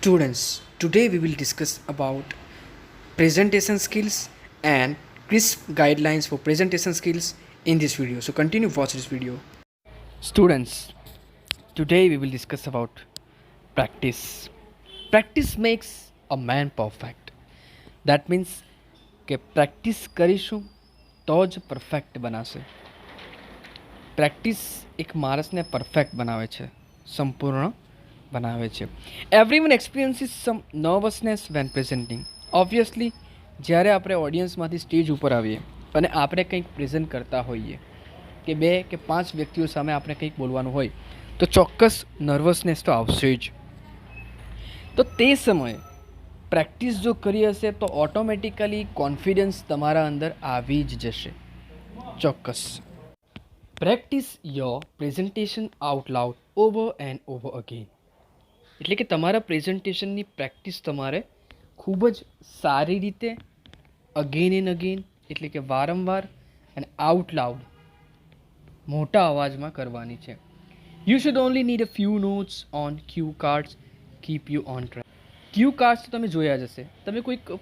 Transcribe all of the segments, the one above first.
Students, today we will discuss about presentation skills and crisp guidelines for presentation skills in this video. So continue watch this video. Students, today we will discuss about practice. Practice makes a man perfect. That means કે practice કરીશું તો જ perfect બનાશે. Practice એક માણસને perfect બનાવે છે, સંપૂર્ણ બનાવે છે. એવરીવન એક્સપિરિયન્સીસ સમ નર્વસનેસ વેન પ્રેઝન્ટિંગ. ઓબ્વિયસલી જ્યારે આપણે ઓડિયન્સમાંથી સ્ટેજ ઉપર આવીએ અને આપણે કંઈક પ્રેઝન્ટ કરતા હોઈએ કે 2 કે 5 વ્યક્તિઓ સામે આપણે કંઈક બોલવાનું હોય તો ચોક્કસ નર્વસનેસ તો આવશે જ. તો તે સમયે પ્રેક્ટિસ જો કરી હશે તો ઓટોમેટિકલી કોન્ફિડન્સ તમારા અંદર આવી જ જશે, ચોક્કસ. Practice your presentation out loud over and over again. એટલે કે તમારા પ્રેઝન્ટેશનની પ્રેક્ટિસ તમારે ખૂબ જ સારી રીતે અગેન એન્ડ અગેન, એટલે કે વારંવાર અને આઉટ લાઉડ મોટા અવાજમાં કરવાની છે. You should only need a few notes on Q cards keep you on track. Q cards તો તમે જોયા જ હશે. તમે કોઈક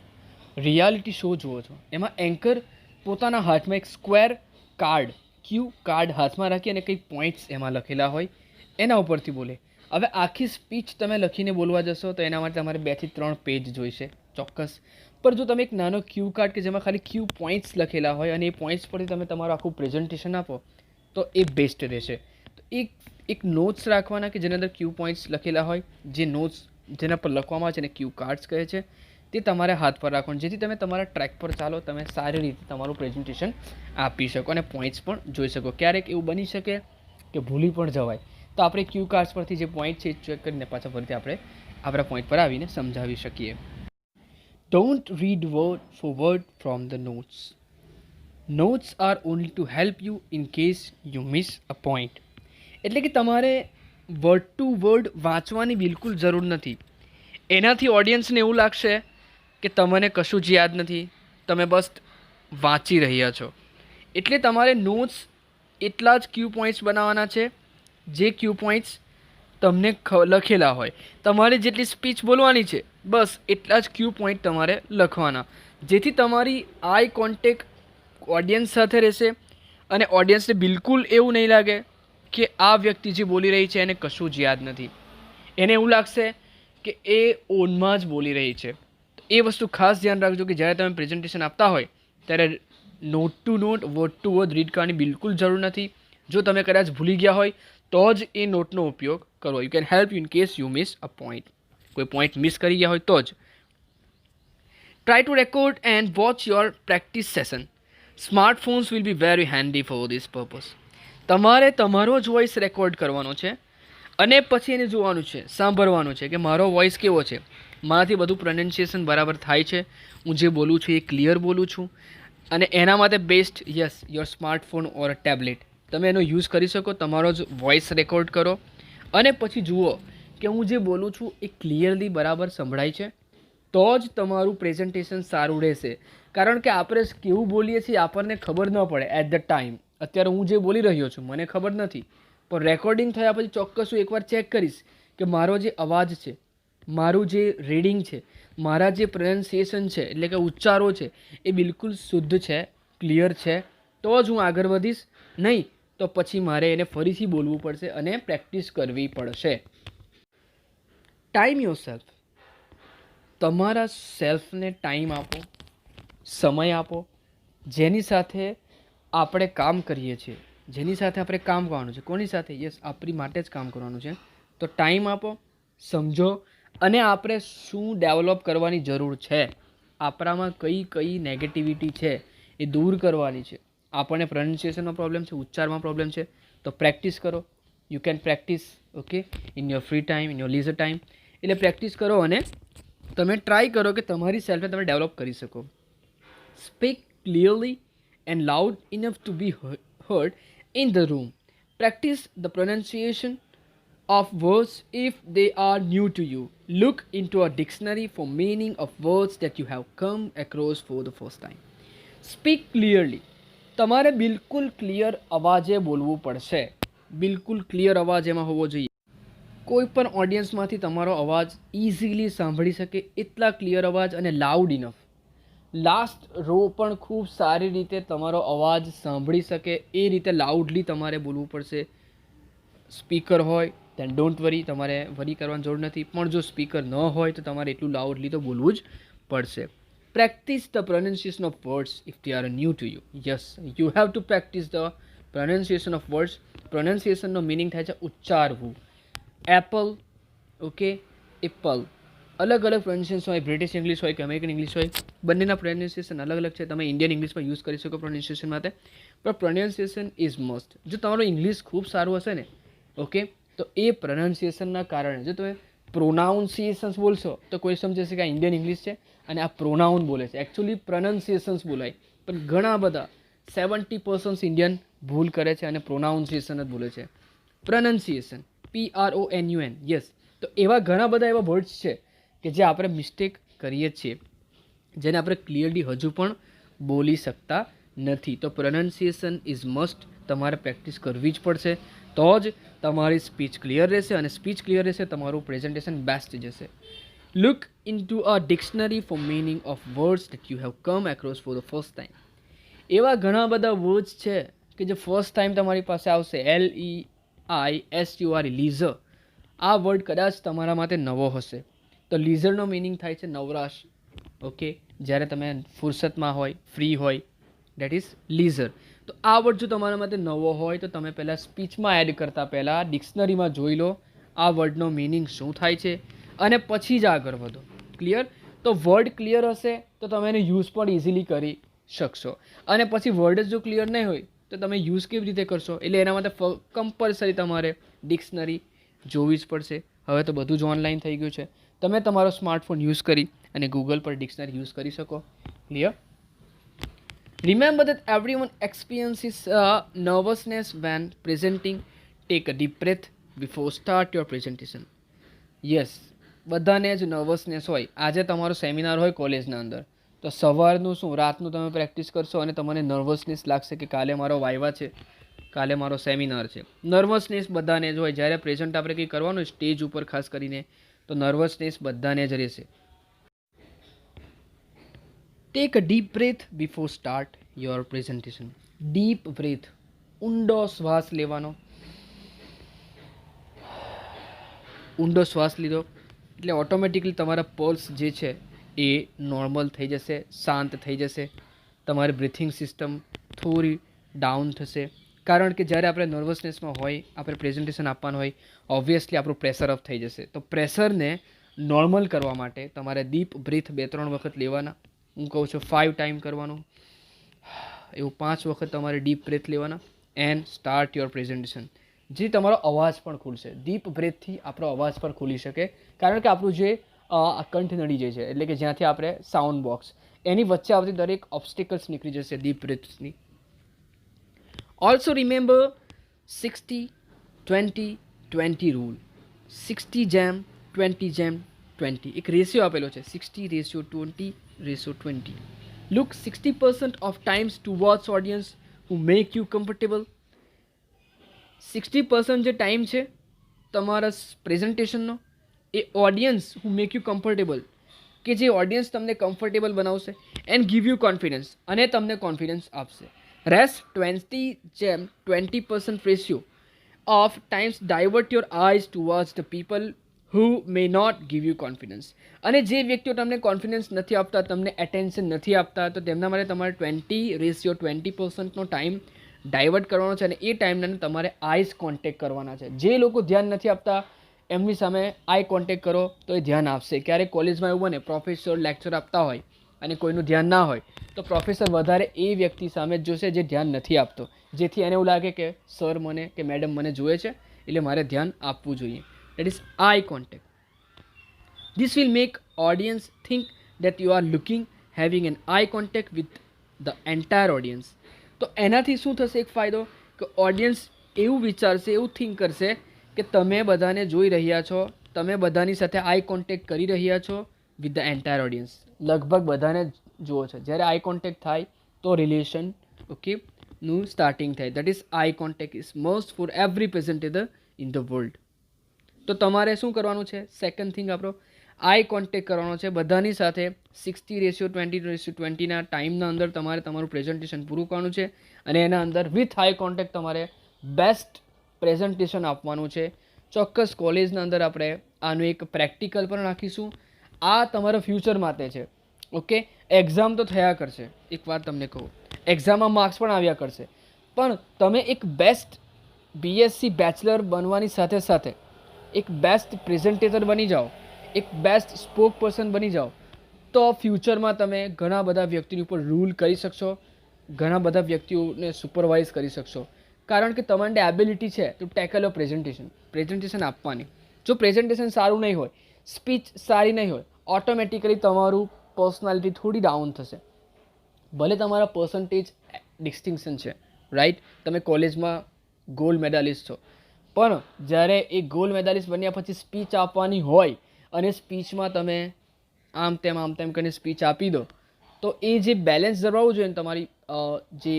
રિયાલિટી શો જુઓ છો, એમાં એન્કર પોતાના હાથમાં એક સ્ક્વેર કાર્ડ, ક્યુ કાર્ડ હાથમાં રાખી અને કંઈક પોઈન્ટ્સ એમાં લખેલા હોય એના ઉપરથી બોલે. હવે આખી સ્પીચ તમે લખીને બોલવા જશો તો એના માટે તમારે 2 થી 3 પેજ જોઈશે, ચોક્કસ. પણ જો તમે એક નાનો ક્યુ કાર્ડ કે જેમાં ખાલી ક્યુ પોઈન્ટ્સ લખેલા હોય અને એ પોઈન્ટ્સ પરથી તમે તમારું આખું પ્રેઝન્ટેશન આપો તો એ બેસ્ટ રહેશે. તો એક નોટ્સ રાખવાના કે જેના અંદર ક્યુ પોઈન્ટ્સ લખેલા હોય, જે નોટ્સ જેના પર લખવામાં આવે છે એને ક્યુ કાર્ડ્સ કહે છે, તે તમારે હાથ પર રાખવાનું, જેથી તમે તમારા ટ્રેક પર ચાલો, તમે સારી રીતે તમારું પ્રેઝન્ટેશન આપી શકો અને પોઈન્ટ્સ પણ જોઈ શકો. ક્યારેક એવું બની શકે કે ભૂલી પણ જવાય, તો આપણે ક્યુ કાર્ડ્સ પરથી જે પોઈન્ટ છે એ ચેક કરીને પાછા ફરીથી આપણે આપણા પોઈન્ટ પર આવીને સમજાવી શકીએ. Don't read word for word from the notes. Notes R only to help you in case you miss a point. એટલે કે તમારે વર્ડ ટુ વર્ડ વાંચવાની બિલકુલ જરૂર નથી. એનાથી ઓડિયન્સને એવું લાગશે કે તમને કશું જ યાદ નથી, તમે બસ વાંચી રહ્યા છો. એટલે તમારે નોટ્સ એટલા જ ક્યુ પોઈન્ટ્સ બનાવવાના છે જે ક્યુ પોઈન્ટ્સ તમને લખેલા હોય. તમારે જેટલી સ્પીચ બોલવાની છે બસ એટલા જ ક્યુ પોઈન્ટ તમારે લખવાના, જેથી તમારી આઈ કોન્ટેક્ટ ઓડિયન્સ સાથે રહેશે અને ઓડિયન્સને બિલકુલ એવું નહીં લાગે કે આ વ્યક્તિ જે બોલી રહી છે એને કશું જ યાદ નથી. એને એવું લાગશે કે એ ઓનમાં જ બોલી રહી છે. એ વસ્તુ ખાસ ધ્યાન રાખજો કે જ્યારે તમે પ્રેઝન્ટેશન આપતા હોય ત્યારે note to note, word to word read કરવાની બિલકુલ જરૂર નથી. જો તમે કદાચ ભૂલી ગયા હોય તો જ એ નોટનો ઉપયોગ કરો. You can help you in case you miss a point. કોઈ પોઈન્ટ મિસ કરી ગયા હોય તો જ. Try to record and watch your practice session. Smartphones will be very handy for this purpose. તમારે તમારો જ વોઇસ રેકોર્ડ કરવાનો છે અને પછી એને જોવાનું છે, સાંભળવાનું છે કે મારો વોઇસ કેવો છે, મારાથી બધું પ્રોનાઉન્સિએશન બરાબર થાય છે, હું જે બોલું છું એ ક્લિયર બોલું છું. અને એના માટે best yes your smartphone or a tablet તમે એનો યુઝ કરી શકો. તમારો જ વોઇસ રેકોર્ડ કરો અને પછી જુઓ કે હું જે બોલું છું એ ક્લિયરલી બરાબર સંભળાય છે, તો જ તમારું પ્રેઝન્ટેશન સારું રહેશે. કારણ કે આપણે કેવું બોલીએ છીએ આપણને ખબર ન પડે એટ ધ ટાઈમ. અત્યારે હું જે બોલી રહ્યો છું મને ખબર નથી, પણ રેકોર્ડિંગ થયા પછી ચોક્કસ હું એકવાર ચેક કરીશ કે મારો જે અવાજ છે, મારું જે રીડિંગ છે, મારા જે પ્રોનાઉન્સિએશન છે એટલે કે ઉચ્ચારો છે એ બિલકુલ શુદ્ધ છે, ક્લિયર છે, તો જ હું આગળ વધીશ. નહીં તો પછી મારે એને ફરીથી બોલવું પડશે અને પ્રેક્ટિસ કરવી પડશે. Time your self. તમારા સેલ્ફને ટાઈમ આપો, સમય આપો. જેની સાથે આપણે કામ કરીએ છીએ, જેની સાથે આપણે કામ કરવાનું છે, કોની સાથે? યસ, આપણી માટે જ કામ કરવાનું છે. તો ટાઈમ આપો, સમજો અને આપણે શું ડેવલપ કરવાની જરૂર છે, આપણામાં કઈ કઈ નેગેટિવિટી છે એ દૂર કરવાની છે. આપણને પ્રોનાઉન્સિએશનમાં પ્રોબ્લેમ છે, ઉચ્ચારમાં પ્રોબ્લેમ છે, તો પ્રેક્ટિસ કરો. You can practice okay in your free time, in your leisure time. એટલે પ્રેક્ટિસ કરો અને તમે ટ્રાય કરો કે તમારી સેલ્ફને તમે ડેવલપ કરી શકો. Speak clearly and loud enough to be heard in the room. Practice the pronunciation of words if they are new to you. Look into a dictionary for meaning of words that you have come across for the first time. Speak clearly. તમારે બિલકુલ clear અવાજે બોલવું પડશે. બિલકુલ clear અવાજ એમાં હોવો જોઈએ. કોઈ પણ ઓડિયન્સમાંથી તમારો અવાજ ઇઝીલી સાંભળી શકે એટલા ક્લિયર અવાજ અને લાઉડ ઇનફ. લાસ્ટ રો પણ ખૂબ સારી રીતે તમારો અવાજ સાંભળી શકે એ રીતે લાઉડલી તમારે બોલવું પડશે. સ્પીકર હોય દેન ડોન્ટ વરી, તમારે વરી કરવાની જરૂર નથી. પણ જો સ્પીકર ન હોય તો તમારે એટલું લાઉડલી તો બોલવું જ પડશે. Practice the pronunciation of words if they are new to you. Yes, you have to practice the pronunciation of words. પ્રોનાઉન્સિએશનનો મિનિંગ થાય છે ઉચ્ચારવું. એપલ, ઓકે, એપલ, અલગ અલગ પ્રોનાઉન્સિએશન હોય. બ્રિટિશ ઇંગ્લિશ હોય કે અમેરિકન ઇંગ્લિશ હોય, બંનેના પ્રોનાઉન્સિએશન અલગ અલગ છે. તમે ઇન્ડિયન ઇંગ્લિશમાં યુઝ કરી શકો પ્રોનાઉન્સિએશન માટે, પણ પ્રોનાઉન્સિએશન ઇઝ મસ્ટ. જો તમારું ઇંગ્લિશ ખૂબ સારું હશે ને, ઓકે, તો એ પ્રોનાઉન્સિએશનના કારણે જો તમે પ્રોનાઉન્સિએશન્સ બોલશો તો કોઈ સમજશે કે આ ઇન્ડિયન ઇંગ્લિશ છે અને આ પ્રોનાઉન બોલે છે. એકચ્યુઅલી પ્રોનાઉન્સિએશન્સ બોલાય, પણ ઘણા બધા 70% ઇન્ડિયન ભૂલ કરે છે અને પ્રોનાઉન્સિએશન જ બોલે છે. Pronunciation, PRONUN, yes. તો એવા ઘણા બધા એવા વર્ડ્સ છે કે જે આપણે મિસ્ટેક કરીએ છીએ, જેને આપણે ક્લિયરલી હજુ પણ બોલી શકતા નથી. તો પ્રોનાઉન્સિએશન ઇઝ મસ્ટ. તમારે પ્રેક્ટિસ કરવી જ પડશે, તો જ તમારી સ્પીચ ક્લિયર રહેશે, અને સ્પીચ ક્લિયર રહેશે તમારું પ્રેઝન્ટેશન બેસ્ટ જશે. Look into a dictionary for meaning of words that you have come across for the first time. એવા ઘણા બધા વર્ડ્સ છે કે જે ફર્સ્ટ ટાઈમ તમારી પાસે આવશે. LEISUR, leisure. આ વર્ડ કદાચ તમારા માટે નવો હશે. તો લીઝરનો મિનિંગ થાય છે નવરાશ. ઓકે, જ્યારે તમે ફુરસતમાં હોય, ફ્રી હોય, દેટ ઇઝ લીઝર. તો આ વર્ડ જો તમારા માટે નવો હોય તો તમે પહેલાં સ્પીચમાં એડ કરતાં પહેલાં ડિક્શનરીમાં જોઈ લો આ વર્ડનો મિનિંગ શું થાય છે, અને પછી જ આગળ વધો. ક્લિયર? તો વર્ડ ક્લિયર હશે તો તમે એને યુઝ પણ ઇઝીલી કરી શકશો. અને પછી વર્ડ જ જો ક્લિયર નહીં હોય તો તમે યુઝ કેવી રીતે કરશો? એટલે એના માટે કમ્પલસરી તમારે ડિક્શનરી જોવી જ પડશે. હવે તો બધું જ ઓનલાઈન થઈ ગયું છે. તમે તમારો સ્માર્ટફોન યુઝ કરી અને ગૂગલ પર ડિક્શનરી યુઝ કરી શકો. Clear? Remember that everyone experiences nervousness when presenting. Take a deep breath before start your presentation. Yes, બધાને જ નર્વસનેસ હોય. આજે તમારો સેમિનાર હોય કોલેજના અંદર, તો સવારનું શું રાતનું તમે પ્રેક્ટિસ કરશો અને તમને નર્વસનેસ લાગશે કે કાલે મારો વાઇવા છે, કાલે મારો સેમિનાર છે. નર્વસનેસ બધાને જ હોય. જ્યારે પ્રેઝન્ટ આપણે કંઈ કરવાનું સ્ટેજ ઉપર ખાસ કરીને, તો નર્વસનેસ બધાને જ રહેશે. Take a deep breath before start your presentation. Deep breath, ઊંડો શ્વાસ લેવાનો. ઊંડો શ્વાસ લીધો એટલે ઓટોમેટિકલી તમારા પલ્સ જે છે એ નોર્મલ થઈ જશે, શાંત થઈ જશે. તમારી બ્રિથિંગ સિસ્ટમ થોડી ડાઉન થશે. કારણ કે જ્યારે આપણે નર્વસનેસમાં હોય, આપણે પ્રેઝન્ટેશન આપવાનું હોય, ઓબ્વિયસલી આપણું પ્રેશર અપ થઈ જશે. તો પ્રેશરને નોર્મલ કરવા માટે તમારે ડીપ બ્રીથ 2-3 વખત લેવાના. હું કહું છું 5 ટાઈમ કરવાનું, એવું 5 વખત તમારે ડીપ બ્રેથ લેવાના એન્ડ સ્ટાર્ટ યોર પ્રેઝન્ટેશન. જે તમારો અવાજ પણ ખુલશે. ડીપ બ્રેથથી આપણો અવાજ પણ ખુલી શકે, કારણ કે આપણું જે કંઠ નળી જે છે, એટલે કે જ્યાંથી આપણે સાઉન્ડ બોક્સ, એની વચ્ચે આવતી દરેક ઓબ્સ્ટિકલ્સ નીકળી જશે ડીપ બ્રેથની. Also remember 60-20-20 rule. 60:20:20. એક રેશિયો આપેલો છે, 60:20:20. Look 60% of times towards audience who make you comfortable. 60% જે ટાઈમ છે તમારા પ્રેઝન્ટેશનનો, એ audience who make you comfortable, કે જે ઓડિયન્સ તમને કમ્ફર્ટેબલ બનાવશે એન્ડ ગીવ યુ કોન્ફિડન્સ, અને તમને કોન્ફિડન્સ આપશે. Rest 20% ratio of times divert your eyes towards the people who may not give you confidence. અને જે વ્યક્તિઓ તમને કોન્ફિડન્સ નથી આપતા, તમને એટેન્શન નથી આપતા, તો તેમના માટે તમારે 20% ટાઈમ ડાયવર્ટ કરવાનો છે, અને એ ટાઈમને તમારે આઈઝ કોન્ટેક્ટ કરવાના છે. જે લોકો ધ્યાન નથી આપતા એમની સામે આઈ કોન્ટેક્ટ કરો તો એ ધ્યાન આપશે. ક્યારેક કોલેજમાં એવું બને, પ્રોફેસર લેક્ચર આપતા હોય અને કોઈનું ધ્યાન ના હોય, તો પ્રોફેસર વધારે એ વ્યક્તિ સામે જ જોશે જે ધ્યાન નથી આપતો, જેથી એને એવું લાગે કે સર મને કે મેડમ મને જુએ છે એટલે મારે ધ્યાન આપવું જોઈએ. That is eye contact. This will make audience think that you are looking, having an eye contact with the entire audience. તો એનાથી શું થશે એક ફાયદો, કે ઓડિયન્સ એવું વિચારશે, એવું થિંક કરશે કે તમે બધાને જોઈ રહ્યા છો, તમે બધાની સાથે આઈ કોન્ટેક્ટ કરી રહ્યા છો વિથ ધ એન્ટાયર ઓડિયન્સ. લગભગ બધાને જુઓ છો. જ્યારે આઈ કોન્ટેક્ટ થાય તો રિલેશન નું સ્ટાર્ટિંગ થાય. That is eye contact is must for every presentator in the world. તો તમારે શું કરવાનું છે? સેકન્ડ થિંગ આપણો આઈ કોન્ટેક્ટ કરવાનો છે બધાની સાથે. 60:20:20ના ટાઈમના અંદર તમારે તમારું પ્રેઝન્ટેશન પૂરું કરવાનું છે અને એના અંદર વિથ આઈ કોન્ટેક્ટ તમારે બેસ્ટ પ્રેઝન્ટેશન આપવાનું છે. ચોક્કસ કોલેજના અંદર આપણે આનું એક પ્રેક્ટિકલ પણ રાખીશું. આ તમારા ફ્યુચર માટે છે. ઓકે, એક્ઝામ તો થયા કરશે, એક વાત તમને કહું, એક્ઝામમાં માર્ક્સ પણ આવ્યા કરશે, પણ તમે એક બેસ્ટ બીએસસી બેચલર બનવાની સાથે સાથે એક બેસ્ટ પ્રેઝન્ટેટર બની જાઓ, એક બેસ્ટ સ્પોક પર્સન બની જાઓ, તો ફ્યુચરમાં તમે ઘણા બધા વ્યક્તિની ઉપર રૂલ કરી શકશો, ઘણા બધા વ્યક્તિઓને સુપરવાઇઝ કરી શકશો. કારણ કે તમારી એબિલિટી છે ટુ ટેકલ અ પ્રેઝન્ટેશન આપવાની. જો પ્રેઝન્ટેશન સારું નહીં હોય, સ્પીચ સારી નહીં હોય, ઓટોમેટિકલી તમારું પર્સનાલિટી થોડી ડાઉન થશે. ભલે તમારા પર્સન્ટેજ ડિસ્ટિંક્શન છે, રાઈટ, તમે કોલેજમાં ગોલ્ડ મેડાલિસ્ટ છો, પણ જ્યારે એ ગોલ્ડ મેડાલિસ્ટ બન્યા પછી સ્પીચ આપવાની હોય અને સ્પીચમાં તમે આમ તેમ કરીને સ્પીચ આપી દો, તો એ જે બેલેન્સ જળવાવું જોઈએ ને તમારી જે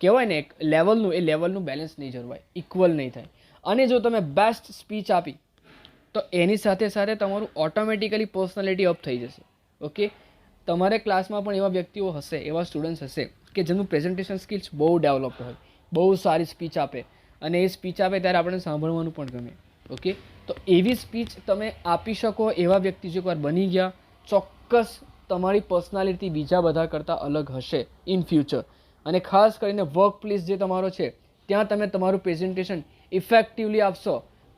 કહેવાય ને એક લેવલનું, એ લેવલનું બેલેન્સ નહીં જળવાય, ઇક્વલ નહીં થાય. અને જો તમે બેસ્ટ સ્પીચ આપી તો એની સાથે સાથે તમારું ઓટોમેટિકલી પર્સનાલિટી અપ થઈ જશે. ઓકે, તમારે ક્લાસમાં પણ એવા વ્યક્તિઓ હશે, એવા સ્ટુડન્ટ્સ હશે કે જેમનું પ્રેઝન્ટેશન સ્કિલ્સ બહુ ડેવલપ્ડ હોય, બહુ સારી સ્પીચ આપે, અને એ સ્પીચ આપે ત્યારે આપણને સાંભળવાનું પણ ગમે. ઓકે, તો એવી સ્પીચ તમે આપી શકો, એવા વ્યક્તિ જો એકવાર બની ગયા, ચોક્કસ તમારી પર્સનાલિટી બીજા બધા કરતાં અલગ હશે ઇન ફ્યુચર. અને ખાસ કરીને વર્ક પ્લેસ જે તમારો છે ત્યાં તમે તમારું પ્રેઝન્ટેશન ઇફેક્ટિવલી આપશો,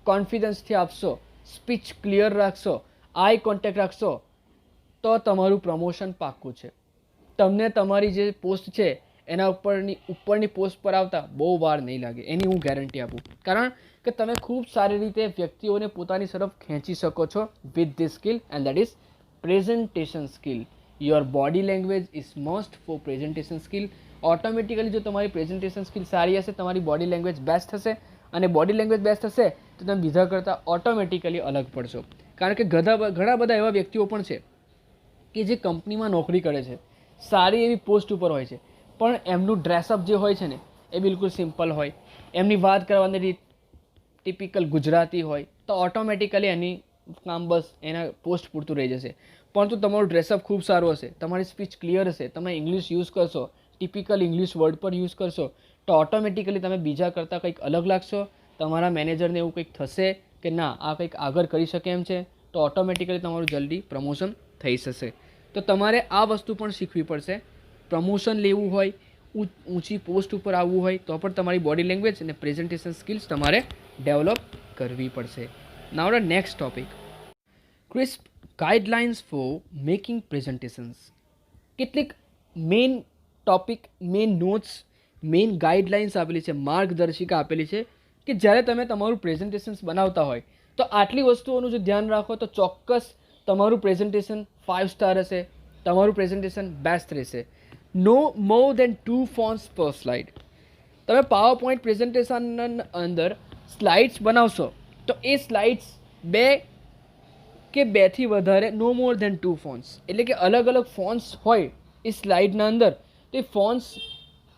કોન્ફિડન્સથી આપશો, સ્પીચ ક્લિયર રાખશો, આઈ કોન્ટેક્ટ રાખશો, તો તમારું પ્રમોશન પાક્કું છે. તમને તમારી જે પોસ્ટ છે એના ઉપરની પોસ્ટ પર આવતા બહુ વાર નહીં લાગે, એની હું ગેરંટી આપું. કારણ કે તમે ખૂબ સારી રીતે વ્યક્તિઓને પોતાની તરફ ખેંચી શકો છો with this skill, and that is presentation skill. Your body language is must for presentation skill. Automatically જો તમારી પ્રેઝન્ટેશન સ્કિલ સારી હશે, તમારી બોડી લેંગ્વેજ બેસ્ટ હશે, અને બોડી લેંગ્વેજ બેસ્ટ હશે તો તમે બીજા કરતાં ઓટોમેટિકલી અલગ પડશો. કારણ કે ઘણા બધા એવા વ્યક્તિઓ પણ છે કે જે કંપનીમાં નોકરી કરે છે, સારી એવી પોસ્ટ ઉપર હોય છે, પણ એમનું ડ્રેસઅપ જે હોય છે ને એ બિલકુલ સિમ્પલ હોય, એમની વાત કરવાની રીત ટિપિકલ ગુજરાતી હોય, તો ઓટોમેટિકલી એની કામ બસ એના પોસ્ટ પૂરતું રહી જશે. પરંતુ તમારું ડ્રેસઅપ ખૂબ સારું હશે, તમારી સ્પીચ ક્લિયર હશે, તમે ઇંગ્લિશ યુઝ કરશો, ટિપિકલ ઇંગ્લિશ વર્ડ પર યુઝ કરશો, તો ઓટોમેટિકલી તમે બીજા કરતાં કંઈક અલગ લાગશો. તમારા મેનેજરને એવું કંઈક થશે કે ના આ કંઈક આગળ કરી શકે એમ છે, તો ઓટોમેટિકલી તમારું જલ્દી પ્રમોશન થઈ જશે. તો તમારે આ વસ્તુ પણ શીખવી પડશે. પ્રમોશન લેવું હોય, ઊંચી પોસ્ટ ઉપર આવવું હોય, તો પણ તમારી બોડી લેંગ્વેજ અને પ્રેઝન્ટેશન સ્કિલ્સ તમારે ડેવલપ કરવી પડશે. Now the next topic, crisp guidelines for making presentations. કેટલીક main topic, main notes, main guidelines આપેલી છે, માર્ગદર્શિકા આપેલી છે કે જ્યારે તમે તમારું પ્રેઝન્ટેશન્સ બનાવતા હોય તો આટલી વસ્તુઓનું જો ધ્યાન રાખો તો ચોક્કસ તમારું પ્રેઝન્ટેશન 5 સ્ટાર હશે, તમારું પ્રેઝન્ટેશન બેસ્ટ રહેશે. નો મોર દેન 2 ફોન્ટ્સ પર સ્લાઇડ. તમે પાવર પોઈન્ટ પ્રેઝન્ટેશન અંદર સ્લાઇડ્સ બનાવશો તો એ સ્લાઇડ્સ 2 કે 2થી વધારે, નો મોર દેન 2 ફોન્ટ્સ, એટલે કે અલગ અલગ ફોન્ટ્સ હોય એ સ્લાઇડના અંદર, તો એ ફોન્ટ્સ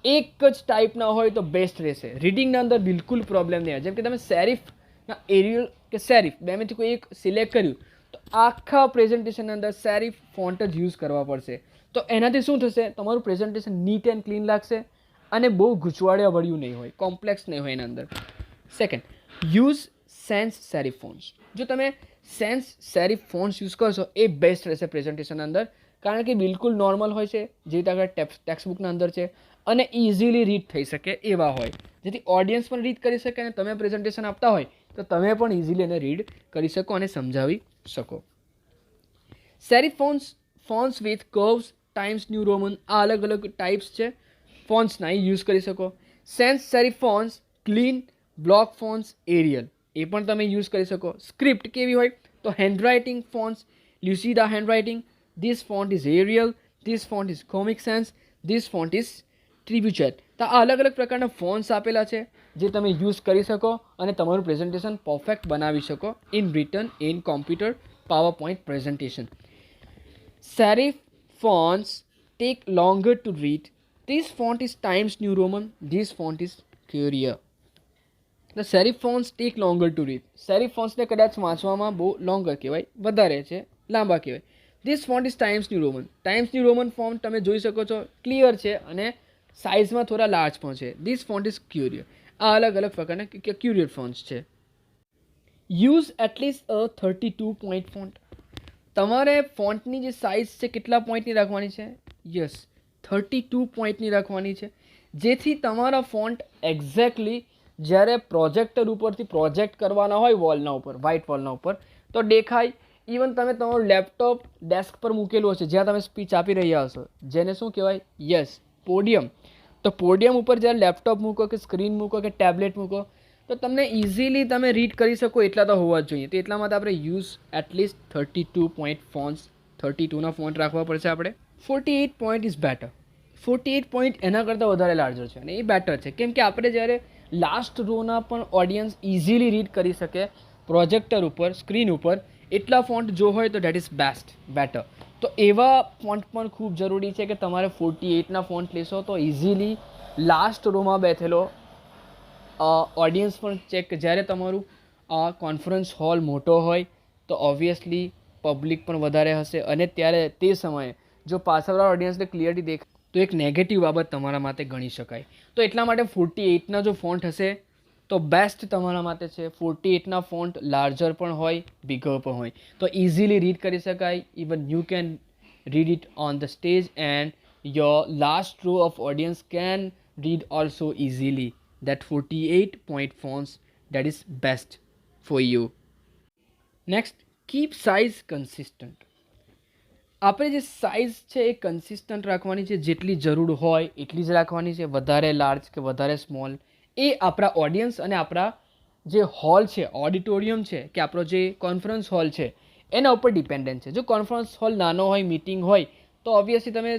એક જ ટાઈપના હોય તો બેસ્ટ રહેશે. રીડિંગના અંદર બિલકુલ પ્રોબ્લેમ નહીં આવે. જેમ કે તમે સેરિફના એરિયલ કે સેરિફ બેમાંથી કોઈ એક સિલેક્ટ કર્યું તો આખા પ્રેઝન્ટેશનની અંદર સેરિફ ફોન્ટ જ યુઝ કરવા પડશે. તો એનાથી શું થશે, તમારું પ્રેઝન્ટેશન નીટ એન્ડ ક્લીન લાગશે અને બહુ ગૂંચવાડ્યા વળ્યું નહીં હોય, કોમ્પ્લેક્સ નહીં હોય એના અંદર. Second, use sense serif fonts. જો તમે સેન્સ સેરિફ ફોન્ટ્સ યુઝ કરશો એ બેસ્ટ રહેશે પ્રેઝન્ટેશનના અંદર, કારણ કે બિલકુલ નોર્મલ હોય છે, જે રીતે આગળ ટેક્સ્ટ બુકના અંદર છે, અને ઇઝીલી રીડ થઈ શકે એવા હોય, જેથી ઓડિયન્સ પણ રીડ કરી શકે અને તમે પ્રેઝન્ટેશન આપતા હોય તો તમે પણ ઇઝીલી એને રીડ કરી શકો અને સમજાવી શકો. Serif fonts with curves, times New Roman, આ અલગ અલગ ટાઈપ્સ છે ફોન્ટ્સના, એ યુઝ કરી શકો. Sans serif fonts, clean, block fonts, Arial, એ પણ તમે યુઝ કરી શકો. સ્ક્રિપ્ટ કેવી હોય તો handwriting fonts, Lucida handwriting, this font is Arial, this font is Comic Sans, this font is Trebuchet. તો આ અલગ અલગ પ્રકારના ફોન્ટ્સ આપેલા છે જે તમે યુઝ કરી શકો અને તમારું પ્રેઝન્ટેશન પરફેક્ટ બનાવી શકો in return in computer power point presentation. Serif fonts take longer to read. This font is Times New Roman. This font is Courier. The serif fonts take longer to read. Serif ફોન્ટ્સને કદાચ વાંચવામાં બહુ longer કહેવાય, વધારે છે, લાંબા કહેવાય. This font is Times New Roman. Times New Roman font તમે જોઈ શકો છો, ક્લિયર છે અને સાઇઝમાં થોડા લાર્જ પણ છે. This font is Courier. આ અલગ અલગ પ્રકારના ક્યુરિયર ફોન્ટ્સ છે. યુઝ એટલીસ્ટ અ 32 પોઈન્ટ ફોન્ટ. તમારે ફોન્ટની જે સાઇઝ છે કેટલા પોઈન્ટની રાખવાની છે? યસ, 32 પોઈન્ટની રાખવાની છે, જેથી તમારા ફોન્ટ એક્ઝેક્ટલી જ્યારે પ્રોજેક્ટર ઉપરથી પ્રોજેક્ટ કરવાના હોય વોલના ઉપર, વ્હાઇટ વોલના ઉપર, તો દેખાય. ઇવન તમે તમારું લેપટોપ ડેસ્ક પર મૂકેલું હશે જ્યાં તમે સ્પીચ આપી રહ્યા હશો, જેને શું કહેવાય? Yes, podium. તો પોડિયમ ઉપર જ્યારે લેપટોપ મૂકો કે સ્ક્રીન મૂકો કે ટેબ્લેટ મૂકો, તો તમને ઇઝીલી તમે રીડ કરી શકો એટલા તો હોવા જ જોઈએ. તો એટલા માટે આપણે યુઝ એટલીસ્ટ 32 પોઈન્ટ ફોન્ટ્સ, 32ના ફોન્ટ રાખવા પડશે આપણે. 48 પોઈન્ટ ઇઝ બેટર. 48 પોઈન્ટ એના કરતાં વધારે લાર્જર છે અને એ બેટર છે, કેમ કે આપણે જ્યારે લાસ્ટ રોના પણ ઓડિયન્સ ઇઝીલી રીડ કરી શકે પ્રોજેક્ટર ઉપર, સ્ક્રીન ઉપર, એટલા ફોન્ટ જો હોય તો દેટ ઇઝ બેસ્ટ, બેટર. તો એવા ફોન્ટ પણ ખૂબ જરૂરી છે કે તમારે 48ના ફોન્ટ લેશો તો ઇઝીલી લાસ્ટ રોમાં બેઠેલો ઓડિયન્સ પણ ચેક, જ્યારે તમારું કોન્ફરન્સ હોલ મોટો હોય તો ઓબ્વિયસલી પબ્લિક પણ વધારે હશે અને ત્યારે તે સમયે જો પાછળવાળા ઓડિયન્સને ક્લિયરલી દેખાય તો એક નેગેટિવ બાબત તમારા માટે ગણી શકાય. તો એટલા માટે 48ના જો ફોન્ટ હશે તો બેસ્ટ તમારા માટે છે. 48ના ફોન્ટ લાર્જર પણ હોય, બિગર પણ હોય, તો ઇઝીલી રીડ કરી શકાય. Even you can read it on the stage and your last row of audience can read also easily that 48 point fonts that is best for you. Next, keep size consistent. આપણે જે size છે એ consistent રાખવાની છે, જેટલી જરૂર હોય એટલી જ રાખવાની છે. વધારે લાર્જ કે વધારે સ્મોલ એ આપણા ઓડિયન્સ અને આપણા જે હોલ છે, ઓડિટોરિયમ છે કે આપણો જે કોન્ફરન્સ હોલ છે એના ઉપર ડિપેન્ડન્ટ છે. જો કોન્ફરન્સ હોલ નાનો હોય, મીટિંગ હોય, તો ઓબ્વિયસલી તમે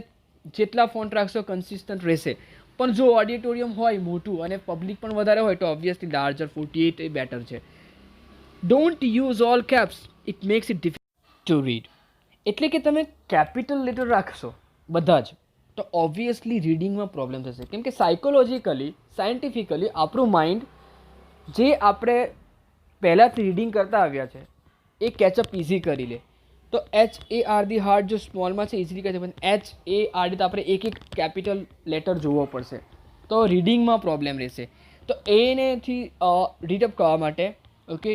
જેટલા ફોન્ટ રાખશો કન્સિસ્ટન્ટ રહેશે. પણ જો ઓડિટોરિયમ હોય મોટું અને પબ્લિક પણ વધારે હોય તો ઓબ્વિયસલી લાર્જર 48 એ બેટર છે. Don't use all caps, it max it difficult to read. એટલે કે તમે કેપિટલ લેટર રાખશો બધા જ તો ઓબ્વિયસલી રીડિંગમાં પ્રોબ્લેમ થશે, કેમ કે સાયકોલોજીકલી, સાયન્ટિફિકલી આપણું માઇન્ડ જે આપણે પહેલાંથી રીડિંગ કરતા આવ્યા છે એ કેચઅપ ઇઝી કરી લે. તો HARD હાર્ડ જો સ્મોલમાં છે ઇઝીલી કરી શકે, પણ HARD તો આપણે એક એક કેપિટલ લેટર જોવો પડશે, તો રીડિંગમાં પ્રોબ્લેમ રહેશે. તો એનેથી રીડઅપ કરવા માટે, ઓકે,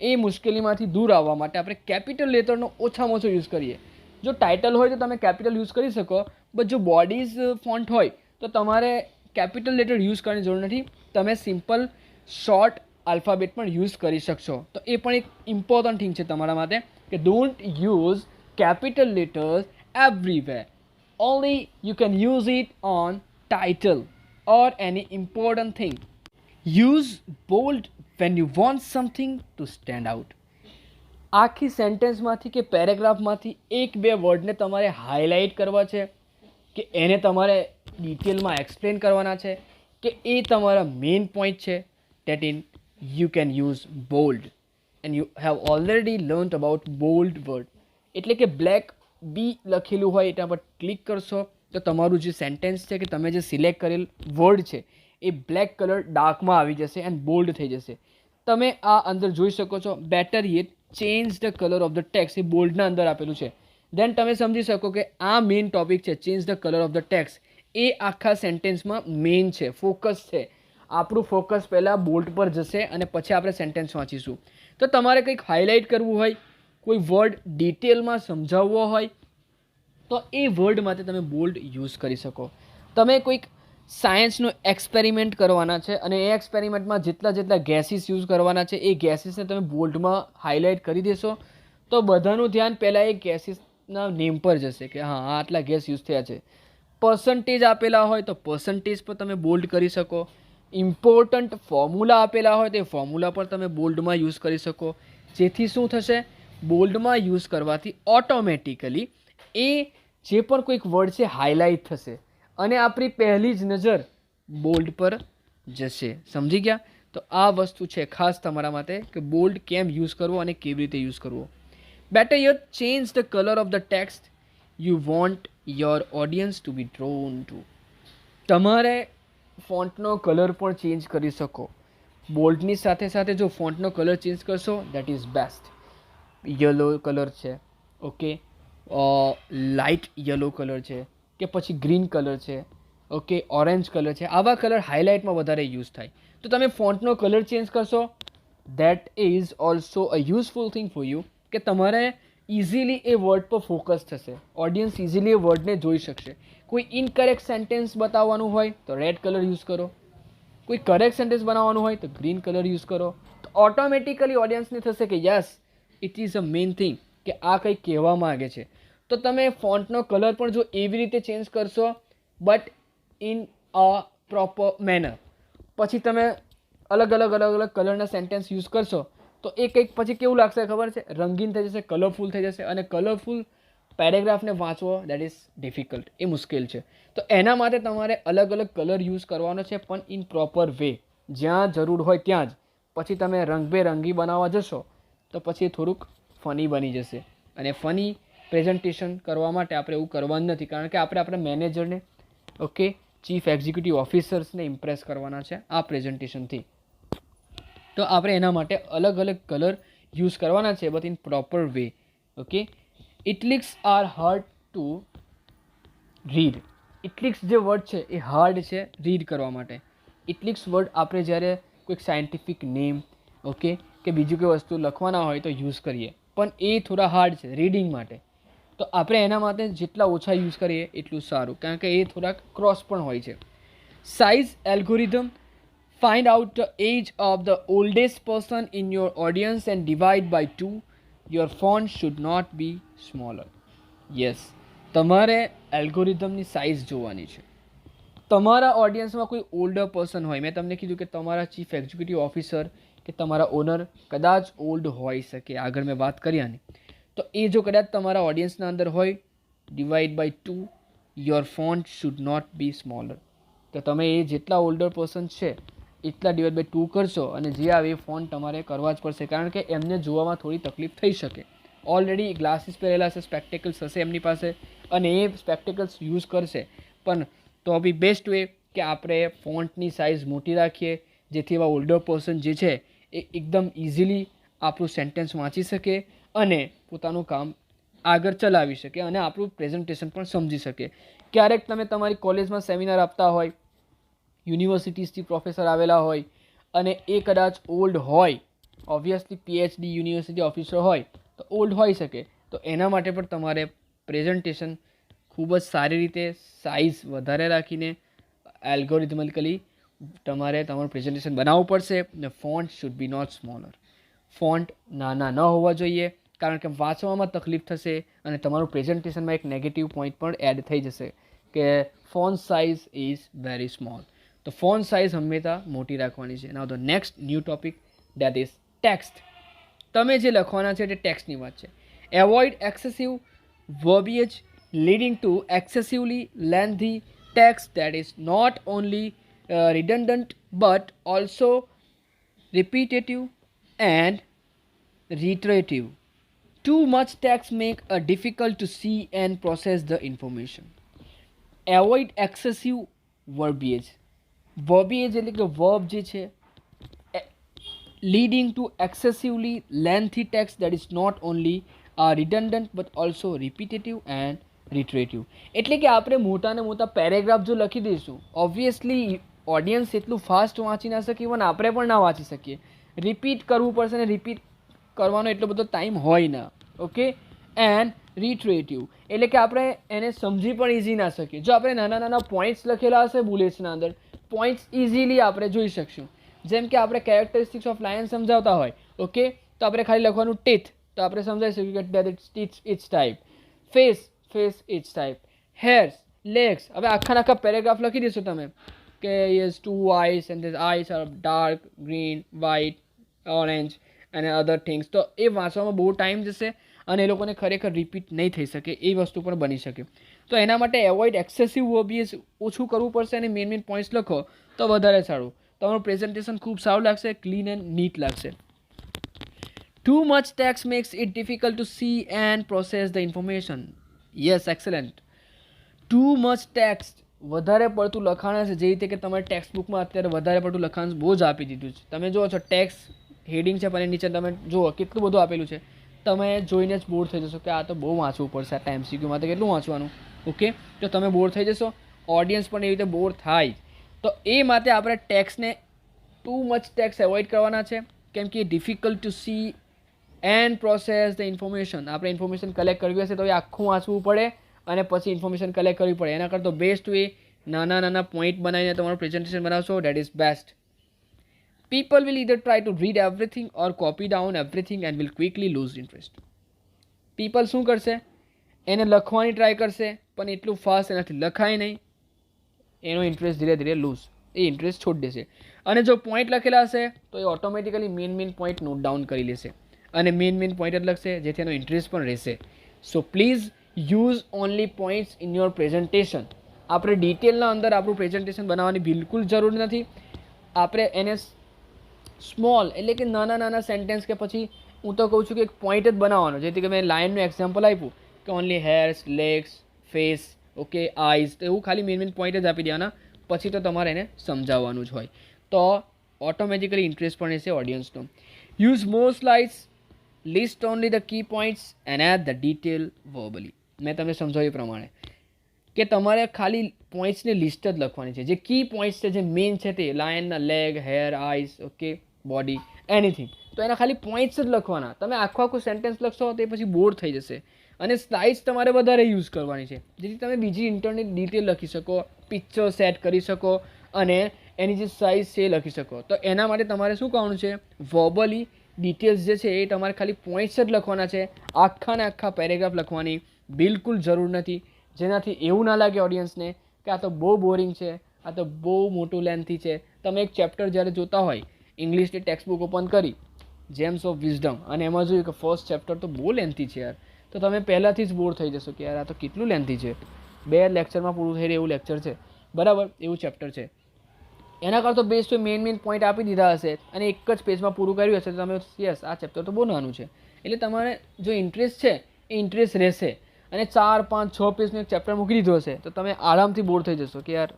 એ મુશ્કેલીમાંથી દૂર આવવા માટે આપણે કેપિટલ લેટરનો ઓછામાં ઓછો યુઝ કરીએ. જો ટાઇટલ હોય તો તમે કેપિટલ યુઝ કરી શકો, બટ જો બોડીઝ ફોન્ટ હોય તો તમારે કેપિટલ લેટર યુઝ કરવાની જરૂર નથી. તમે સિમ્પલ શોર્ટ આલ્ફાબેટ પણ યુઝ કરી શકશો. તો એ પણ એક ઇમ્પોર્ટન્ટ થિંગ છે તમારા માટે કે don't use capital letters everywhere. Only you can use it on title or any important thing. Use bold when you want something to stand out. આખી સેન્ટેન્સમાંથી કે પેરેગ્રાફમાંથી એક બે વર્ડને તમારે હાઇલાઇટ કરવા છે કે એને તમારે ડિટેલમાં એક્સપ્લેન કરવાના છે કે એ તમારા મેઇન પોઈન્ટ છે, that in you can use bold and you have already learnt about bold word. એટલે કે બ્લેક બી લખેલું હોય એના પર ક્લિક કરશો તો તમારું જે સેન્ટેન્સ છે કે તમે જે સિલેક્ટ કરેલ વર્ડ છે એ બ્લેક કલર ડાર્કમાં આવી જશે એન્ડ બોલ્ડ થઈ જશે. તમે આ અંદર જોઈ શકો છો. Better yet change the colour of the text, એ બોલ્ડના અંદર આપેલું છે. દેન તમે સમજી શકો કે આ મેઇન ટોપિક છે, change the colour of the text. એ આખા સેન્ટેન્સમાં મેઇન છે, ફોકસ છે. આપણું ફોકસ પહેલાં બોલ્ડ પર જશે અને પછી આપણે સેન્ટેન્સ વાંચીશું. તો તમારે કંઈક હાઇલાઇટ કરવું હોય, કોઈ વર્ડ ડિટેલમાં સમજાવવો હોય તો એ વર્ડ માટે તમે બોલ્ડ યુઝ કરી શકો. તમે કોઈક સાયન્સનો એક્સપેરિમેન્ટ કરવાના છે અને એ એક્સપેરિમેન્ટમાં જેટલા ગેસીસ યુઝ કરવાના છે એ ગેસીસને તમે બોલ્ડમાં હાઇલાઇટ કરી દેશો તો બધાનું ધ્યાન પહેલાં એ ગેસીસના નેમ પર જશે કે હા આટલા ગેસ યુઝ થયા છે. પર્સન્ટેજ આપેલા હોય તો પર્સન્ટેજ પર તમે બોલ્ડ કરી શકો. ઇમ્પોર્ટન્ટ ફોર્મ્યુલા આપેલા હોય તો એ ફોર્મ્યુલા પર તમે બોલ્ડમાં યુઝ કરી શકો. જેથી શું થશે, બોલ્ડમાં યુઝ કરવાથી ઓટોમેટિકલી એ જે પણ કોઈક વર્ડ છે હાઇલાઇટ થશે અને આપણી પહેલી જ નજર બોલ્ડ પર જશે. સમજી ગયા? તો આ વસ્તુ છે ખાસ તમારા માટે કે બોલ્ડ કેમ યુઝ કરવો અને કેવી રીતે યુઝ કરવો. Better your change the colour of the text you want your audience to be drawn to. તમારે ફોન્ટનો કલર પણ ચેન્જ કરી શકો. બોલ્ડની સાથે સાથે જો ફોન્ટનો કલર ચેન્જ કરશો that is best. Yellow colour છે, ઓકે, લાઇટ યલો કલર છે, કે પછી ગ્રીન કલર છે, ઓકે, ઓરેન્જ કલર છે, આવા કલર હાઇલાઇટમાં વધારે યુઝ થાય. તો તમે ફોન્ટનો કલર ચેન્જ કરશો that is also a useful thing for you, કે તમારે ઇઝીલી એ વર્ડ પર ફોકસ થશે, ઓડિયન્સ ઇઝીલી એ વર્ડને જોઈ શકશે. કોઈ ઇનકરેક્ટ સેન્ટેન્સ બતાવવાનું હોય તો રેડ કલર યુઝ કરો, કોઈ કરેક્ટ સેન્ટેન્સ બનાવવાનું હોય તો ગ્રીન કલર યુઝ કરો. તો ઓટોમેટિકલી ઓડિયન્સને થશે કે yes it is a main thing, કે આ કંઈ કહેવા માગે છે. તો તમે ફોન્ટનો કલર પણ જો એવી રીતે ચેન્જ કરશો but in a proper manner, પછી તમે અલગ અલગ કલરના સેન્ટેન્સ યુઝ કરશો તો એ કંઈક પછી કેવું લાગશે ખબર છે, રંગીન થઈ જશે, કલરફુલ થઈ જશે, અને કલરફુલ પેરેગ્રાફને વાંચવો દેટ ઇઝ ડિફિકલ્ટ, એ મુશ્કેલ છે. તો એના માટે તમારે અલગ અલગ કલર યુઝ કરવાનો છે, પણ ઇન પ્રોપર વે, જ્યાં જરૂર હોય ત્યાં જ. પછી તમે રંગબેરંગી બનાવવા જશો તો પછી થોડુંક ફની બની જશે. અને ફની પ્રેઝન્ટેશન કરવા માટે આપણે એવું કરવાનું નથી, કારણ કે આપણે આપણા મેનેજરને, ઓકે, ચીફ એક્ઝિક્યુટિવ ઓફિસર્સને ઇમ્પ્રેસ કરવાના છે આ પ્રેઝન્ટેશનથી. તો આપણે એના માટે અલગ અલગ કલર યુઝ કરવાના છે, but in proper way. Okay, italics are hard to read. Italics જે વર્ડ છે એ હાર્ડ છે રીડ કરવા માટે. ઇટલિક્સ વર્ડ આપણે જ્યારે કોઈક સાયન્ટિફિક નેમ, ઓકે, કે બીજું કોઈ વસ્તુ લખવાના હોય તો યુઝ કરીએ, પણ એ થોડા હાર્ડ છે રીડિંગ માટે. તો આપણે એના માટે જેટલા ઓછા યુઝ કરીએ એટલું સારું, કારણ કે એ થોડાક ક્રોસ પણ હોય છે. Size algorithm, find out the age of the oldest person in your audience and divide by 2. Your font should not be smaller. Yes, તમારે એલ્ગોરિધમની સાઇઝ જોવાની છે. તમારા ઓડિયન્સમાં કોઈ ઓલ્ડર પર્સન હોય, મેં તમને કીધું કે તમારા ચીફ એક્ઝિક્યુટિવ ઓફિસર કે તમારા ઓનર કદાચ ઓલ્ડ હોઈ શકે, આગળ મેં વાત કરી આની. તો એ જો કદાચ તમારા ઓડિયન્સના અંદર હોય, divide by 2, your font should not be smaller. તો તમે એ જેટલા ઓલ્ડર પર્સન છે એટલા ડિવાઈડ બાય 2 કરશો, અને જે આવે એ ફોન્ટ તમારે કરવા જ પડશે, કારણ કે એમને જોવામાં થોડી તકલીફ થઈ શકે. ઓલરેડી ગ્લાસીસ પહેરેલા હશે, સ્પેક્ટેકલ્સ હશે એમની પાસે, અને એ સ્પેક્ટેકલ્સ યુઝ કરશે. પણ તો બી બેસ્ટ વે કે આપણે ફોન્ટની સાઇઝ મોટી રાખીએ, જેથી એવા ઓલ્ડર પર્સન જે છે એ એકદમ ઇઝીલી આપણું સેન્ટેન્સ વાંચી શકે અને પોતાનું કામ આગળ ચલાવી શકે, અને આપણું પ્રેઝન્ટેશન પણ સમજી શકે. ક્યારેક તમે તમારી કોલેજમાં સેમિનાર આપતા હોય, યુનિવર્સિટીઝથી પ્રોફેસર આવેલા હોય, અને એ કદાચ ઓલ્ડ હોય, ઓબ્વિયસલી પીએચડી યુનિવર્સિટી ઓફિસર હોય તો ઓલ્ડ હોઈ શકે. તો એના માટે પણ તમારે પ્રેઝન્ટેશન ખૂબ જ સારી રીતે સાઇઝ વધારે રાખીને એલ્ગોરિધમિકલી તમારે તમારું પ્રેઝન્ટેશન બનાવવું પડશે. ને font should be not smaller. Font નાના ન હોવા જોઈએ, કારણ કે વાંચવામાં તકલીફ થશે અને તમારું પ્રેઝન્ટેશનમાં એક નેગેટિવ પોઈન્ટ પણ એડ થઈ જશે કે font size is very small. તો ફોન્ટ સાઇઝ હંમેશા મોટી રાખવાની છે. નાઉ the next new topic that is text. તમે જે લખવાના છે તે ટેક્સ્ટની વાત છે. Avoid excessive verbiage leading to excessively lengthy text that is not only redundant but also repetitive and reiterative. Too much text make it difficult to see and process the information. Avoid excessive verbiage. Verbiage એટલે કે verb જે છે, leading to excessively lengthy text that is not only redundant but also repetitive and reiterative. એટલે કે આપણે મોટા ને મોટા પેરેગ્રાફ જો લખી દઈશું, ઓબ્વિયસલી ઓડિયન્સ એટલું ફાસ્ટ વાંચી ના શકે, ઇવન આપણે પણ ના વાંચી શકીએ. રિપીટ કરવું પડશે, અને રિપીટ કરવાનો એટલો બધો ટાઈમ હોય ના. ઓકે, એન્ડ રિટ્રેટિવ એટલે કે આપણે એને સમજી પણ ઇઝી ના શકીએ. જો આપણે નાના નાના પોઈન્ટ્સ લખેલા હશે બુલેટ્સના અંદર, પોઈન્ટ્સ ઇઝીલી આપણે જોઈ શકશું. જેમ કે આપણે કેરેક્ટરિસ્ટિક્સ ઓફ લાયન સમજાવતા હોય, ઓકે, તો આપણે ખાલી લખવાનું ટીથ, તો આપણે સમજાવી શકીએ કે it's type, face it's type, hairs, legs. હવે આખા પેરેગ્રાફ લખી દેશો તમે કે yes 2 eyes and the eyes are dark green white orange and other things, તો એ વાંચવામાં બહુ ટાઈમ જશે અને એ લોકોને ખરેખર રિપીટ નહીં થઈ શકે, એ વસ્તુ પણ બની શકે. તો એના માટે એવોઇડ એક્સેસિવ વર્બિએજ ઓછું કરવું પડશે, અને મેઇન પોઈન્ટ્સ લખો તો વધારે સારું. તમારું પ્રેઝન્ટેશન ખૂબ સારું લાગશે, ક્લીન એન્ડ નીટ લાગશે. Too much text makes it difficult to see and process the information. Yes, excellent. Too much text વધારે પડતું લખાણ હશે, જે રીતે કે તમારે ટેક્સ્ટ બુકમાં અત્યારે વધારે પડતું લખાણ બહુ જ આપી દીધું છે. તમે જુઓ છો ટેક્સ્ટ હેડિંગ છે પણ નીચે તમે જુઓ કેટલું બધું આપેલું છે. તમે જોઈને જ બોર થઈ જશો કે આ તો બહુ વાંચવું પડશે, આ MCQમાં તો કેટલું વાંચવાનું. ઓકે, તો તમે બોર થઈ જશો, ઓડિયન્સ પણ એવી રીતે બોર થાય. તો એ માટે આપણે ટેક્સ્ટને ટુ મચ ટેક્સ્ટ એવોઇડ કરવાના છે, કેમ કે difficult to C and process the information. આપણે ઇન્ફોર્મેશન કલેક્ટ કરવી હશે તો એ આખું વાંચવું પડે અને પછી ઇન્ફોર્મેશન કલેક્ટ કરવી પડે. એના કરતાં બેસ્ટ વે નાના નાના પોઈન્ટ બનાવીને તમારું પ્રેઝન્ટેશન બનાવશો, that is best. People will either try to read everything or copy down everything and will quickly lose interest. People શું કરશે? એને લખવાની ટ્રાય કરશે પણ એટલું ફાસ્ટ એનાથી લખાય નહીં, એનો ઇન્ટરેસ્ટ ધીરે ધીરે લૂઝ, એ ઇન્ટરેસ્ટ છોડી દેશે. અને જો પોઈન્ટ લખેલા હશે તો એ automatically main point note down કરી લેશે અને મેઇન પોઈન્ટ જ લખશે, જેથી એનો ઇન્ટરેસ્ટ પણ રહેશે. So please use only points in your presentation. આપણે ડિટેલના અંદર આપણું પ્રેઝન્ટેશન બનાવવાની બિલકુલ જરૂર નથી. આપણે એને સ્મોલ એટલે કે નાના નાના સેન્ટેન્સ કે પછી હું તો કહું છું કે એક પોઈન્ટ જ બનાવવાનો, જેથી કે મેં લાઇનનું એક્ઝામ્પલ આપ્યું કે only hairs, legs, face, okay, eyes, તો એવું ખાલી મેઇન પોઈન્ટ જ આપી દેવાના. પછી તો તમારે એને સમજાવવાનું જ હોય, તો ઓટોમેટિકલી ઇન્ટરેસ્ટ પણ રહેશે ઓડિયન્સનો. Use more slides, list only the key points and add the detail verbally. મેં તમને સમજાવ્યું પ્રમાણે કે તમારે ખાલી પોઈન્ટ્સની લિસ્ટ જ લખવાની છે. જે કી પોઈન્ટ્સ છે, જે મેઇન છે તે લાયનના leg, hair, eyes, okay, body, anything, તો એના ખાલી પોઈન્ટ્સ જ લખવાના. તમે આખું સેન્ટેન્સ લખશો તો એ પછી બોર થઈ જશે. અને સ્લાઇડ્સ તમારે વધારે યુઝ કરવાની છે, જેથી તમે બીજી ઇન્ટરનેટ ડિટેલ લખી શકો, પિક્ચર સેટ કરી શકો અને એની જે સાઇઝ છે એ લખી શકો. તો એના માટે તમારે શું કરવાનું છે? વર્બલી ડિટેલ્સ જે છે એ તમારે ખાલી પોઈન્ટ્સ જ લખવાના છે. આખા ને આખા પેરેગ્રાફ લખવાની બિલકુલ જરૂર નથી, જેનાથી એવું ના લાગે ઓડિયન્સને કે આ તો બહુ બોરિંગ છે, આ તો બહુ મોટું લેન્થી છે. તમે એક ચેપ્ટર જ્યારે જોતા હોય, ઇંગ્લિશની ટેક્સ્ટ બુક ઓપન કરી, જેમ્સ ઓફ વિઝડમ, અને એમાં જોયું કે ફર્સ્ટ ચેપ્ટર તો બહુ લેન્થી છે યાર, તો તમે પહેલાંથી જ બોર થઈ જશો કે યાર આ તો કેટલું લેન્થી છે, 2 લેક્ચરમાં પૂરું થઈ રહે એવું લેક્ચર છે, બરાબર, એવું ચેપ્ટર છે. એના કરતાં બેસ્ટ મેઇન પોઈન્ટ આપી દીધા હશે અને એક જ પેજમાં પૂરું કર્યું હશે તો તમે યસ આ ચેપ્ટર તો બહુ નાનું છે. એટલે તમારે જો ઇન્ટરેસ્ટ છે એ ઇન્ટરેસ્ટ રહેશે. અને 4, 5, 6 પેજનું એક ચેપ્ટર મૂકી દીધું હશે તો તમે આરામથી બોર થઈ જશો કે યાર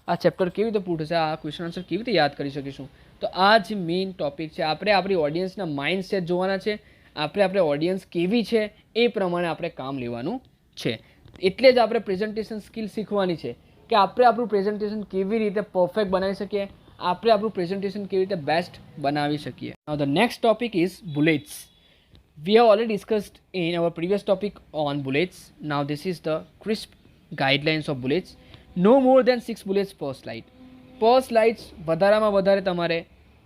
આ ચેપ્ટર કેવી રીતે પૂરું થશે, આ ક્વેશ્ચન આન્સર કેવી રીતે યાદ કરી શકીશું. તો આ જ મેઇન ટોપિક છે. આપણે આપણી ઓડિયન્સના માઇન્ડસેટ જોવાના છે. આપણે ઓડિયન્સ કેવી છે એ પ્રમાણે આપણે કામ લેવાનું છે. એટલે જ આપણે પ્રેઝન્ટેશન સ્કિલ શીખવાની છે કે આપણે આપણું પ્રેઝન્ટેશન કેવી રીતે પરફેક્ટ બનાવી શકીએ, આપણે આપણું પ્રેઝન્ટેશન કેવી રીતે બેસ્ટ બનાવી શકીએ. નાઉ the next topic is bullets. We have already discussed in our previous topic on bullets. Now this is the crisp guidelines of bullets. No more than 6 bullets per slide. Per slides વધારામાં વધારે તમારે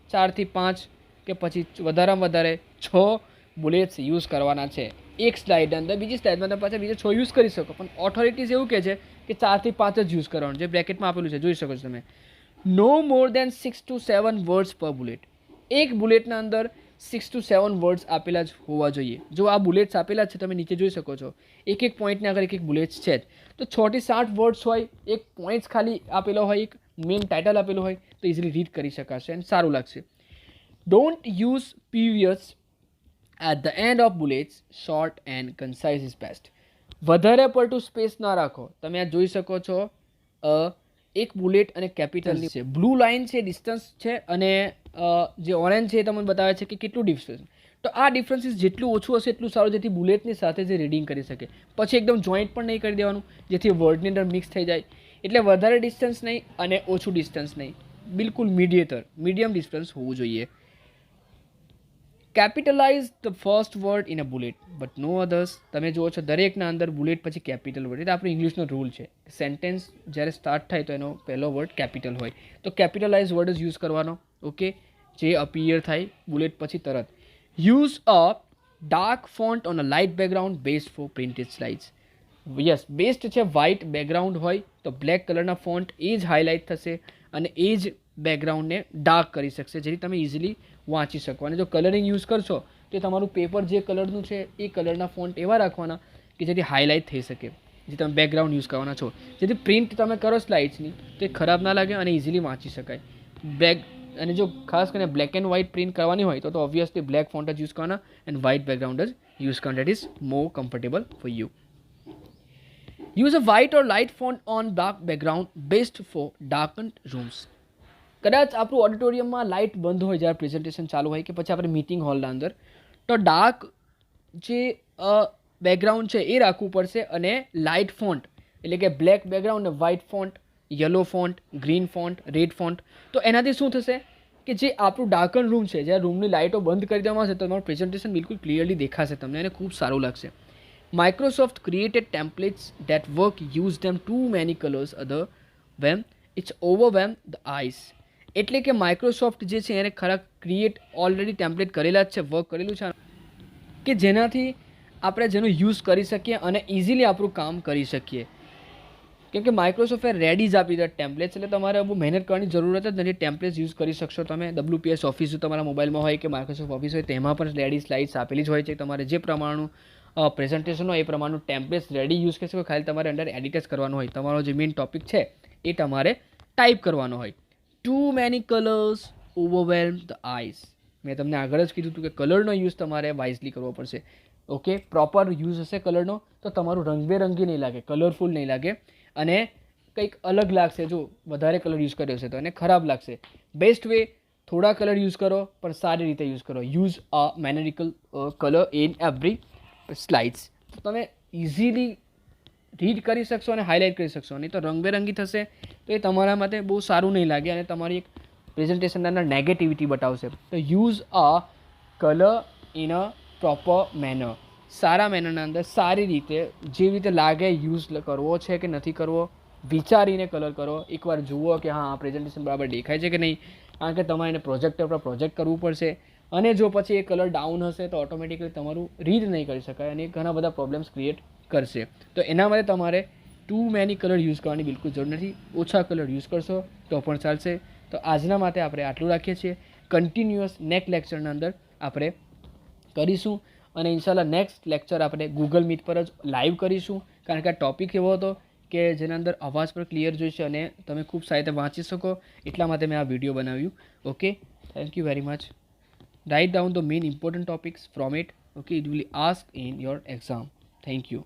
4 થી 5 કે પછી વધારામાં વધારે 6 bullets use કરવાના છે એક સ્લાઇડ અંદર. બીજી સ્લાઇડમાં તમે પાછા બીજા 6 યુઝ કરી શકો, પણ ઓથોરિટીઝ એવું કહે છે કે 4 થી 5 જ યુઝ કરવાનું, જે બ્રેકેટમાં આપેલું છે જોઈ શકો છો તમે. નો મોર દેન 6 to 7 વર્ડ્સ પર બુલેટ. એક બુલેટના અંદર 6 to 7 વર્ડ્સ આપેલા જ હોવા જોઈએ. જો આ બુલેટ્સ આપેલા છે તમે નીચે જોઈ શકો છો, એક પોઈન્ટને આગળ એક બુલેટ્સ છે જ, તો 6 થી 7 વર્ડ્સ હોય, એક પોઈન્ટ્સ ખાલી આપેલો હોય, એક મેઇન ટાઇટલ આપેલું હોય તો ઇઝીલી રીડ કરી શકાશે અને સારું લાગશે. Don't use PVS at the end of bullets. Short and concise is best. વધારે પડતું સ્પેસ ના રાખો. તમે આ જોઈ શકો છો એક બુલેટ અને કેપિટલની છે, બ્લુ લાઇન છે, ડિસ્ટન્સ છે, અને જે ઓરેન્જ છે એ તમને બતાવે છે કે કેટલું ડિફરન્સ. તો આ ડિફરન્સીસ જેટલું ઓછું હશે એટલું સારું, જેથી બુલેટની સાથે જે રીડિંગ કરી શકે. પછી એકદમ જોઈન્ટ પણ નહીં કરી દેવાનું, જેથી વર્ડની અંદર મિક્સ થઈ જાય. એટલે વધારે ડિસ્ટન્સ નહીં અને ઓછું ડિસ્ટન્સ નહીં, બિલકુલ મીડિયમ ડિસ્ટન્સ હોવું જોઈએ. Capitalise the first word in a bullet but no others. તમે જુઓ છો દરેકના અંદર બુલેટ પછી કેપિટલ વર્ડ, એટલે આપણો ઇંગ્લિશનો રૂલ છે. સેન્ટેન્સ જ્યારે સ્ટાર્ટ થાય તો એનો પહેલો વર્ડ કેપિટલ હોય, તો કેપિટલાઇઝ વર્ડ જ યુઝ કરવાનો, ઓકે, જે અપિયર થાય બુલેટ પછી તરત. Use a dark font on a light background best four printed slides. Yes, best છે વ્હાઇટ બેકગ્રાઉન્ડ હોય તો બ્લેક કલરના ફોન્ટ એ જ હાઇલાઇટ થશે અને એ જ બેકગ્રાઉન્ડને ડાર્ક કરી શકશે, જેથી તમે ઇઝીલી વાંચી શકો. અને જો કલરિંગ યુઝ કરશો તો તમારું પેપર જે કલરનું છે એ કલરના ફોન્ટ એવા રાખવાના કે જેથી હાઇલાઇટ થઈ શકે, જે તમે બેકગ્રાઉન્ડ યુઝ કરવાના છો, જેથી પ્રિન્ટ તમે કરો સ્લાઇડ્સની તો એ ખરાબ ના લાગે અને ઇઝીલી વાંચી શકાય. અને જો ખાસ કરીને બ્લેક એન્ડ વ્હાઇટ પ્રિન્ટ કરવાની હોય તો ઓબ્વિયસલી બ્લેક ફોન્ટ જ યુઝ કરવાના એન્ડ વ્હાઇટ બેકગ્રાઉન્ડ જ યુઝ કરવાના. That is more comfortable for you. Use a white or light font on dark background best for darkened rooms. કદાચ આપણું ઓડિટોરિયમમાં light બંધ હોય જ્યારે પ્રેઝન્ટેશન ચાલુ હોય કે પછી આપણે મિટિંગ હોલના અંદર, તો ડાર્ક જે બેકગ્રાઉન્ડ છે એ રાખવું પડશે અને લાઇટ ફોન્ટ એટલે કે બ્લેક બેકગ્રાઉન્ડ ને white font, yellow font, green font, red font. તો એનાથી શું થશે કે જે આપણું ડાર્કન રૂમ છે, જ્યારે રૂમની લાઇટો બંધ કરી દેવામાં આવશે તો તમારું પ્રેઝન્ટેશન બિલકુલ ક્લિયરલી દેખાશે તમને અને ખૂબ સારું લાગશે. Microsoft created templates that work, use them too many colors other when it's overwhelm the eyes. એટલે કે માઇક્રોસોફ્ટ જે છે એને ખરા ક્રિએટ ઓલરેડી ટેમ્પલેટ કરેલા જ છે, વર્ક કરેલું છે કે જેનાથી આપણે જેનો યુઝ કરી શકીએ અને ઇઝીલી આપણું કામ કરી શકીએ. કેમ કે માઇક્રોસોફ્ટે રેડી જ આપી દીધા ટેમ્પલેટ્સ, એટલે તમારે બહુ મહેનત કરવાની જરૂરત જ નથી. ટેમ્પલેટ્સ યુઝ કરી શકશો તમે. WPS ઓફિસ જો તમારા મોબાઈલમાં હોય કે માઇક્રોસોફ્ટ ઓફિસ હોય તેમાં પણ રેડી સ્લાઇડ્સ આપેલી જ હોય છે. તમારે જે પ્રમાણનું પ્રેઝન્ટેશન હોય એ પ્રમાણનું ટેમ્પલેટ્સ રેડી યુઝ કરી શકો. ખાલી તમારે અંડર એડિટ જ કરવાનું હોય. તમારો જે મેઇન ટોપિક છે એ તમારે ટાઈપ કરવાનો હોય. Too many colours overwhelm the eyes. મેં તમને આગળ જ કીધું હતું કે કલરનો યુઝ તમારે વાઇઝલી કરવો પડશે. ઓકે, પ્રોપર યુઝ હશે કલરનો તો તમારું રંગબેરંગી નહીં લાગે, કલરફુલ નહીં લાગે અને કંઈક અલગ લાગશે. જો વધારે કલર યુઝ કર્યો છે તો એને ખરાબ લાગશે. બેસ્ટ વે, થોડા કલર યુઝ કરો પણ સારી રીતે યુઝ કરો. Use a numerical colour in every slides. તો તમે ઇઝીલી રીડ કરી શકશો અને હાઇલાઇટ કરી શકશો. નહીં તો રંગબેરંગી થશે તો એ તમારા માટે બહુ સારું નહીં લાગે અને તમારી એક પ્રેઝન્ટેશનના અંદર નેગેટિવિટી બતાવશે. તો use a colour in a proper manner. સારા મેનરના અંદર સારી રીતે જેવી રીતે લાગે યુઝ કરવો છે કે નથી કરવો વિચારીને કલર કરો. એકવાર જુઓ કે હા પ્રેઝન્ટેશન બરાબર દેખાય છે કે નહીં, કારણ કે તમારે એને પ્રોજેક્ટર પર પ્રોજેક્ટ કરવું પડશે. અને જો પછી એ કલર ડાઉન હશે તો ઓટોમેટિકલી તમારું રીડ નહીં કરી શકાય અને ઘણા બધા પ્રોબ્લેમ્સ ક્રિએટ કરશે. તો એના માટે તમારે ટુ મેની કલર યુઝ કરવાની બિલકુલ જરૂર નથી. ઓછા કલર યુઝ કરશો તો પણ ચાલશે. તો આજના માટે આપણે આટલું રાખીએ છીએ. કન્ટિન્યુઅસ નેક્સ્ટ લેક્ચરના અંદર આપણે કરીશું અને ઇન્શાલ્લાહ નેક્સ્ટ લેક્ચર આપણે ગૂગલ મીટ પર જ લાઈવ કરીશું, કારણ કે આ ટૉપિક એવો હતો કે જેના અંદર અવાજ પર ક્લિયર જોઈશે અને તમે ખૂબ સારી રીતે વાંચી શકો. એટલા માટે મેં આ વિડીયો બનાવ્યું. Okay, thank you very much. Write down the main important topics from it. Okay, it will ask in your exam. Thank you.